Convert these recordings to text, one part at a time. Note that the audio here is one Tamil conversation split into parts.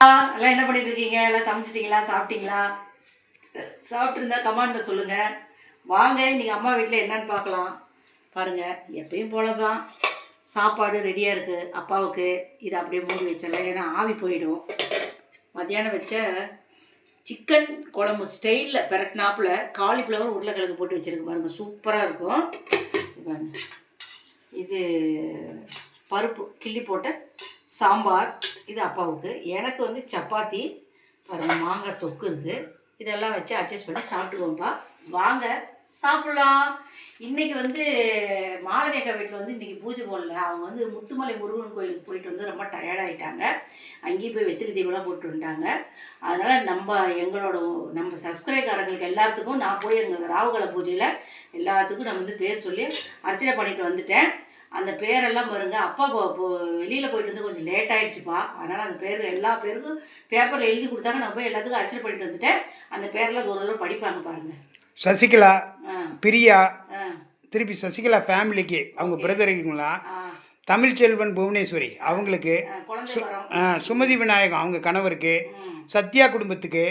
எல்லாம் என்ன பண்ணிட்டு இருக்கீங்க? எல்லாம் சமைச்சிட்டீங்களா? சாப்பிட்டீங்களா? சாப்பிட்ருந்தா கமெண்ட்ல சொல்லுங்க. வாங்க இன்னைக்கு அம்மா வீட்டில் என்னன்னு பார்க்கலாம். பாருங்க, எப்பயும் போல தான் சாப்பாடு ரெடியாக இருக்குது அப்பாவுக்கு. இதை அப்படியே மூடி வச்சிடலாம், ஏன்னா ஆவி போயிடும். மத்தியானம் வச்ச சிக்கன் குழம்பு ஸ்டைலில் பெரட்டினாப்பில் காலிஃப்ளவர் உருளைக்கிழங்கு போட்டு வச்சுருக்கு பாருங்கள், சூப்பராக இருக்கும். பாருங்க, இது பருப்பு கிள்ளி போட்ட சாம்பார். இது அப்பாவுக்கு. எனக்கு வந்து சப்பாத்தி, பாருங்கள் மாங்காய் தொக்கு இருக்குது. இதெல்லாம் வச்சு அட்ஜஸ்ட் பண்ணி சாப்பிட்டுக்கோப்பா. வாங்க சாப்பிட்லாம். இன்றைக்கி வந்து மாலதேக்கா வீட்டில் வந்து இன்றைக்கி பூஜை போடல. அவங்க வந்து முத்துமலை முருகன் கோயிலுக்கு போயிட்டு வந்து ரொம்ப டயர்டாகிட்டாங்க. அங்கேயும் போய் வெத்திரி தீபம்லாம் போட்டு வந்துட்டாங்க. அதனால் நம்ம சப்ஸ்கிரைபர்காரங்களுக்கு எல்லாத்துக்கும் நான் போய் எங்கள் ராகுகால பூஜையில் எல்லாத்துக்கும் நான் வந்து பேர் சொல்லி அர்ச்சனை பண்ணிட்டு வந்துட்டேன். அந்த பேரெல்லாம் பாருங்க, அப்பா வெளியில் போயிட்டு வந்து கொஞ்சம் லேட் ஆகிடுச்சுப்பா. அதனால் அந்த பேர் எல்லா பேருக்கும் பேப்பரில் எழுதி கொடுத்தாங்க. நான் போய் எல்லாத்துக்கும் அர்ச்சனை பண்ணிட்டு வந்துட்டேன். அந்த பேரெல்லாம் ஒரு தடவை படிப்பாங்க பாருங்கள். சசிகலா, பிரியா, திருப்பி சசிகலா ஃபேமிலிக்கு அவங்க பிரதருங்களா, தமிழ்ச்செல்வன் புவனேஸ்வரி அவங்களுக்கு, சுமதி விநாயகம் அவங்க கணவருக்கு, சத்யா குடும்பத்துக்கு,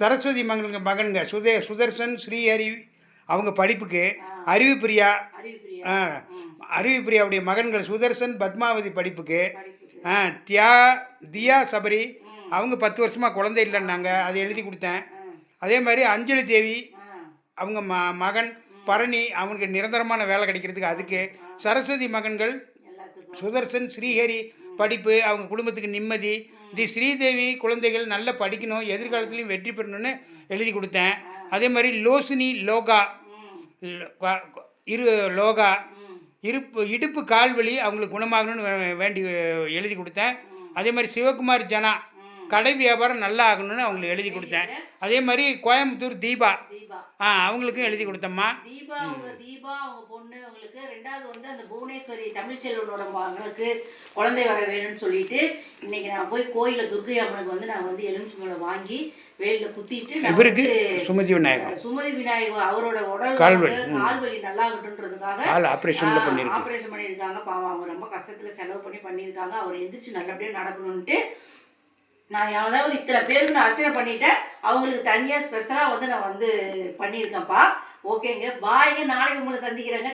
சரஸ்வதி மகனுங்க சுதர்சன் ஸ்ரீஹரி அவங்க படிப்புக்கு, அறிவுப்பிரியாவுடைய மகன்கள் சுதர்சன் பத்மாவதி படிப்புக்கு, தியா சபரி அவங்க 10 வருஷமாக குழந்தை இல்லைன்னாங்க, அதை எழுதி கொடுத்தேன். அதே மாதிரி அஞ்சலி தேவி அவங்க மகன் பரணி அவங்களுக்கு நிரந்தரமான வேலை கிடைக்கிறதுக்கு அதுக்கு, சரஸ்வதி மகன்கள் சுதர்சன் ஸ்ரீஹரி படிப்பு அவங்க குடும்பத்துக்கு நிம்மதி, ஸ்ரீதேவி குழந்தைகள் நல்லா படிக்கணும், எதிர்காலத்துலேயும் வெற்றி பெறணும்னு எழுதி கொடுத்தேன். அதே மாதிரி லோசினி லோகா இடுப்பு கால்வலி அவங்களுக்கு குணமாகணும்னு வேண்டி எழுதி கொடுத்தேன். அதே மாதிரி சிவகுமார் ஜனா கடை வியாபாரம் நல்லா ஆகணும்னு அவங்களுக்கு எழுதி கொடுத்தேன். அதே மாதிரி கோயம்புத்தூர் தீபா அவங்களுக்கும் எழுதி கொடுத்தம்மா. தீபா அவங்க பொண்ணு அவங்களுக்கு. ரெண்டாவது வந்து அந்த புவனேஸ்வரி தமிழ்ச்செல்வனோட மகனுக்கு குழந்தை வர வேணும்னு சொல்லிட்டு இன்னைக்கு நான் போய் கோயிலில் துர்கை அம்மனுக்கு வந்து நான் வந்து எலுமிச்சம்பழம் வாங்கி வேலில் குத்திட்டு இவருக்கு சுமதி விநாயகம் அவரோட உடல் கால்வலி நல்லா ஆகட்டுன்றதுக்காக ஆப்ரேஷன் பண்ணியிருக்காங்க. பாவம் அவங்க ரொம்ப கஷ்டத்தில் செலவு பண்ணியிருக்காங்க. அவர் எந்திரிச்சு நல்லபடியாக நடக்கணும்ன்ட்டு நான் அதாவது இத்தனை பேருக்கு நான் அர்ச்சனை பண்ணிட்டேன். அவங்களுக்கு தனியாக ஸ்பெஷலாக வந்து நான் வந்து பண்ணியிருக்கேன்ப்பா. ஓகேங்க, பாய்ங்க. நாளைக்கு உங்களை சந்திக்கிறேங்க.